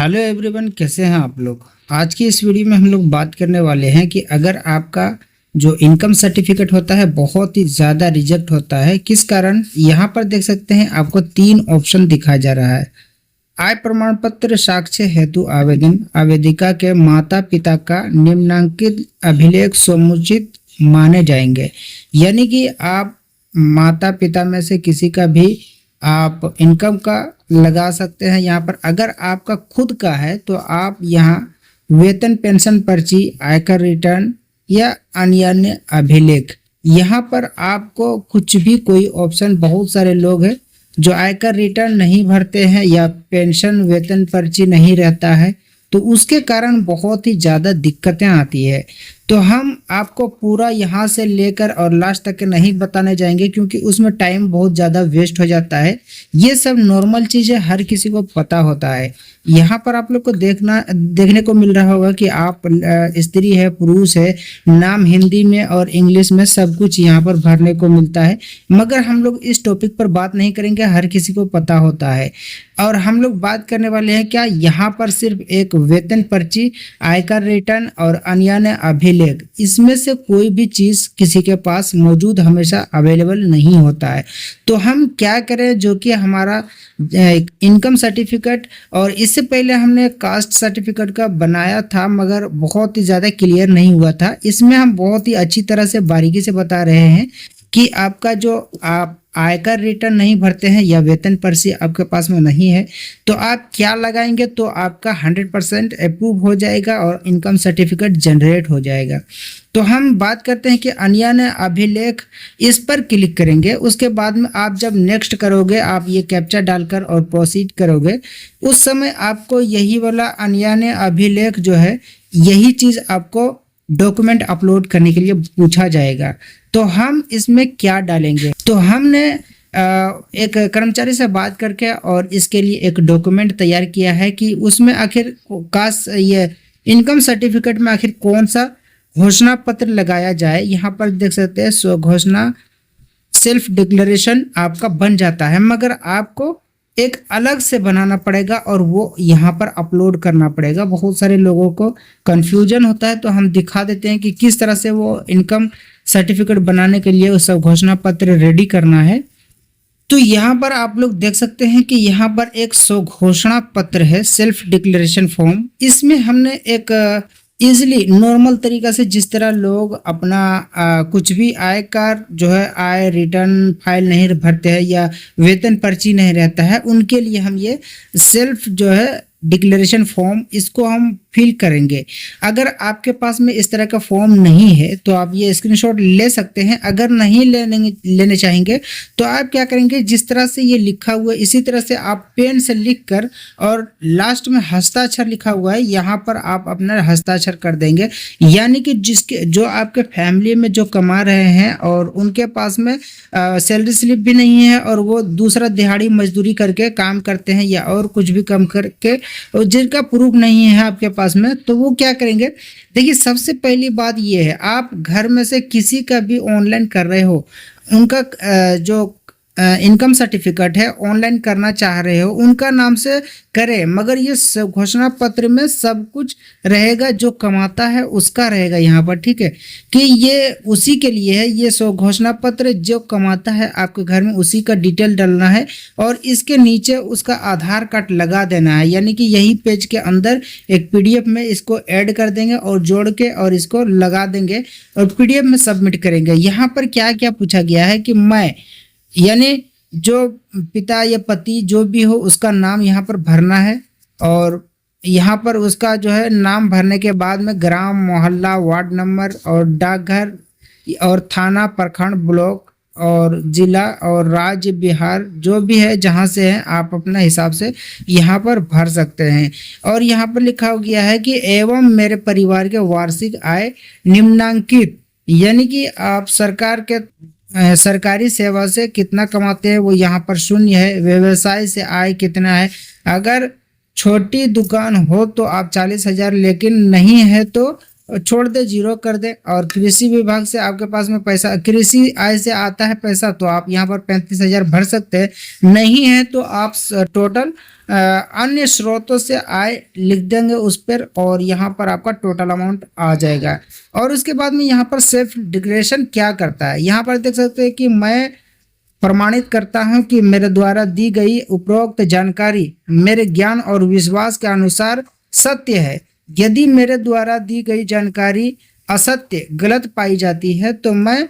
Hello everyone, कैसे हैं आप लोग। आज की इस वीडियो में हम लोग बात करने वाले हैं कि अगर आपका जो इनकम सर्टिफिकेट होता है बहुत ही ज़्यादा रिजेक्ट होता है, किस कारण। यहाँ पर देख सकते हैं आपको 3 ऑप्शन दिखाया जा रहा है। आय प्रमाण पत्र साक्ष्य हेतु आवेदन, आवेदिका के माता पिता का निम्नांकित अभिलेख समुचित माने जाएंगे। यानी कि आप माता पिता में से किसी का भी आप इनकम का लगा सकते हैं यहाँ पर। अगर आपका खुद का है तो आप यहाँ वेतन, पेंशन पर्ची, आयकर रिटर्न या अन्य अभिलेख, यहाँ पर आपको कुछ भी कोई ऑप्शन। बहुत सारे लोग हैं जो आयकर रिटर्न नहीं भरते हैं या पेंशन वेतन पर्ची नहीं रहता है, तो उसके कारण बहुत ही ज़्यादा दिक्कतें आती है। तो हम आपको पूरा यहाँ से लेकर और लास्ट तक के नहीं बताने जाएंगे, क्योंकि उसमें टाइम बहुत ज़्यादा वेस्ट हो जाता है। ये सब नॉर्मल चीज़ें हर किसी को पता होता है। यहाँ पर आप लोग को देखने को मिल रहा होगा कि आप स्त्री है, पुरुष है, नाम हिंदी में और इंग्लिश में सब कुछ यहाँ पर भरने को मिलता है। मगर हम लोग इस टॉपिक पर बात नहीं करेंगे, हर किसी को पता होता है। और हम लोग बात करने वाले हैं क्या यहाँ पर सिर्फ एक वेतन पर्ची, आयकर रिटर्न और अन्य अभिलेख, इसमें से कोई भी चीज़ किसी के पास मौजूद हमेशा अवेलेबल नहीं होता है। तो हम क्या करें, जो कि हमारा इनकम सर्टिफिकेट, और इससे पहले हमने कास्ट सर्टिफिकेट का बनाया था मगर बहुत ही ज़्यादा क्लियर नहीं हुआ था। इसमें हम बहुत ही अच्छी तरह से बारीकी से बता रहे हैं कि आपका जो आप आयकर रिटर्न नहीं भरते हैं या वेतन पर्ची आपके पास में नहीं है, तो आप क्या लगाएंगे तो आपका 100% अप्रूव हो जाएगा और इनकम सर्टिफिकेट जनरेट हो जाएगा। तो हम बात करते हैं कि अन्य अभिलेख, इस पर क्लिक करेंगे। उसके बाद में आप जब नेक्स्ट करोगे, आप ये कैप्चा डालकर और प्रोसीड करोगे, उस समय आपको यही वाला अन्य अभिलेख जो है, यही चीज़ आपको डॉक्यूमेंट अपलोड करने के लिए पूछा जाएगा। तो हम इसमें क्या डालेंगे, तो हमने एक कर्मचारी से बात करके और इसके लिए एक डॉक्यूमेंट तैयार किया है कि उसमें आखिर ये इनकम सर्टिफिकेट में आखिर कौन सा घोषणा पत्र लगाया जाए। यहाँ पर देख सकते हैं स्व घोषणा, सेल्फ डिक्लेरेशन आपका बन जाता है, मगर आपको एक अलग से बनाना पड़ेगा और वो यहाँ पर अपलोड करना पड़ेगा। बहुत सारे लोगों को कंफ्यूजन होता है, तो हम दिखा देते हैं कि किस तरह से वो इनकम सर्टिफिकेट बनाने के लिए उस घोषणा पत्र रेडी करना है। तो यहाँ पर आप लोग देख सकते हैं कि यहाँ पर एक घोषणा पत्र है, सेल्फ डिक्लेरेशन फॉर्म। इसमें हमने एक इजिली नॉर्मल तरीका से, जिस तरह लोग अपना कुछ भी आयकर जो है आय रिटर्न फाइल नहीं भरते हैं या वेतन पर्ची नहीं रहता है, उनके लिए हम ये सेल्फ जो है डिक्लेरेशन फॉर्म, इसको हम फिल करेंगे। अगर आपके पास में इस तरह का फॉर्म नहीं है तो आप ये स्क्रीनशॉट ले सकते हैं। अगर नहीं लेने चाहेंगे तो आप क्या करेंगे, जिस तरह से ये लिखा हुआ है इसी तरह से आप पेन से लिख कर, और लास्ट में हस्ताक्षर लिखा हुआ है, यहाँ पर आप अपना हस्ताक्षर कर देंगे। यानी कि जो आपके फैमिली में जो कमा रहे हैं और उनके पास में सैलरी स्लिप भी नहीं है और वो दूसरा दिहाड़ी मजदूरी करके काम करते हैं या और कुछ भी कम करके, और जिनका प्रूफ नहीं है आपके पास में, तो वो क्या करेंगे। देखिए, सबसे पहली बात ये है, आप घर में से किसी का भी ऑनलाइन कर रहे हो, उनका जो इनकम सर्टिफिकेट है ऑनलाइन करना चाह रहे हो, उनका नाम से करें, मगर ये घोषणा पत्र में सब कुछ रहेगा, जो कमाता है उसका रहेगा यहाँ पर। ठीक है, कि ये उसी के लिए है। ये घोषणा पत्र जो कमाता है आपके घर में, उसी का डिटेल डालना है और इसके नीचे उसका आधार कार्ड लगा देना है। यानी कि यही पेज के अंदर एक PDF में इसको ऐड कर देंगे और जोड़ के और इसको लगा देंगे और PDF में सबमिट करेंगे। यहाँ पर क्या क्या पूछा गया है कि मैं, यानी जो पिता या पति जो भी हो उसका नाम यहाँ पर भरना है, और यहाँ पर उसका जो है नाम भरने के बाद में ग्राम, मोहल्ला, वार्ड नंबर और डाकघर और थाना, प्रखंड, ब्लॉक और जिला और राज्य बिहार जो भी है जहाँ से है, आप अपना हिसाब से यहाँ पर भर सकते हैं। और यहाँ पर लिखा गया है कि एवं मेरे परिवार के वार्षिक आय निम्नांकित, यानी कि आप सरकारी सेवा से कितना कमाते हैं वो यहाँ पर 0 है। व्यवसाय से आय कितना है, अगर छोटी दुकान हो तो आप 40,000, लेकिन नहीं है तो छोड़ दे, जीरो कर दे। और कृषि विभाग से आपके पास में पैसा, कृषि आय से आता है पैसा, तो आप यहाँ पर 35,000 भर सकते हैं। नहीं है तो आप टोटल अन्य स्रोतों से आय लिख देंगे उस पर, और यहाँ पर आपका टोटल अमाउंट आ जाएगा। और उसके बाद में यहाँ पर सेल्फ डिक्लेरेशन क्या करता है, यहाँ पर देख सकते हैं कि मैं प्रमाणित करता हूं कि मेरे द्वारा दी गई उपरोक्त जानकारी मेरे ज्ञान और विश्वास के अनुसार सत्य है। यदि मेरे द्वारा दी गई जानकारी असत्य, गलत पाई जाती है तो मैं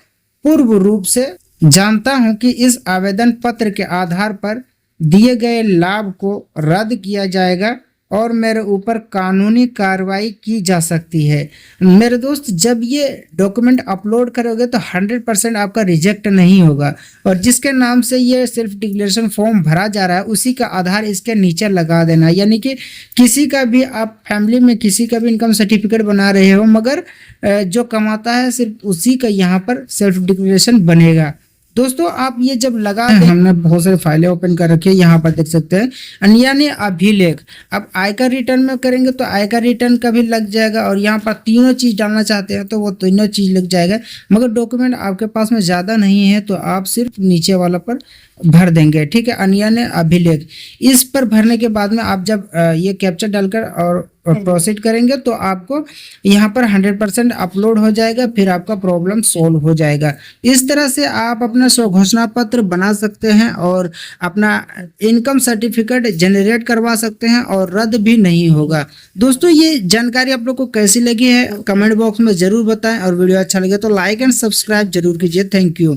पूर्व रूप से जानता हूं कि इस आवेदन पत्र के आधार पर दिए गए लाभ को रद्द किया जाएगा और मेरे ऊपर कानूनी कार्रवाई की जा सकती है। मेरे दोस्त, जब ये डॉक्यूमेंट अपलोड करोगे तो 100% आपका रिजेक्ट नहीं होगा। और जिसके नाम से ये सेल्फ डिक्लेरेशन फॉर्म भरा जा रहा है उसी का आधार इसके नीचे लगा देना। यानी कि किसी का भी, आप फैमिली में किसी का भी इनकम सर्टिफिकेट बना रहे हो, मगर जो कमाता है सिर्फ उसी का यहाँ पर सेल्फ डिक्लेरेशन बनेगा। दोस्तों, आप ये जब लगा, हमने बहुत सारे फाइलें ओपन कर रखी है, यहाँ पर देख सकते हैं यानी अभिलेख। अब आयकर रिटर्न में करेंगे तो आयकर रिटर्न का भी लग जाएगा, और यहाँ पर तीनों चीज़ डालना चाहते हैं तो वो तीनों चीज़ लग जाएगा। मगर डॉक्यूमेंट आपके पास में ज़्यादा नहीं है तो आप सिर्फ नीचे वाला पर भर देंगे, ठीक है, अन्य अभिलेख। इस पर भरने के बाद में आप जब ये कैप्चर डालकर और प्रोसीड करेंगे तो आपको यहाँ पर 100% अपलोड हो जाएगा, फिर आपका प्रॉब्लम सोल्व हो जाएगा। इस तरह से आप अपना स्वघोषणा पत्र बना सकते हैं और अपना इनकम सर्टिफिकेट जनरेट करवा सकते हैं, और रद्द भी नहीं होगा। दोस्तों, ये जानकारी आप लोग को कैसी लगी है कमेंट बॉक्स में जरूर बताएं, और वीडियो अच्छा लगे तो लाइक एंड सब्सक्राइब जरूर कीजिए। Thank you.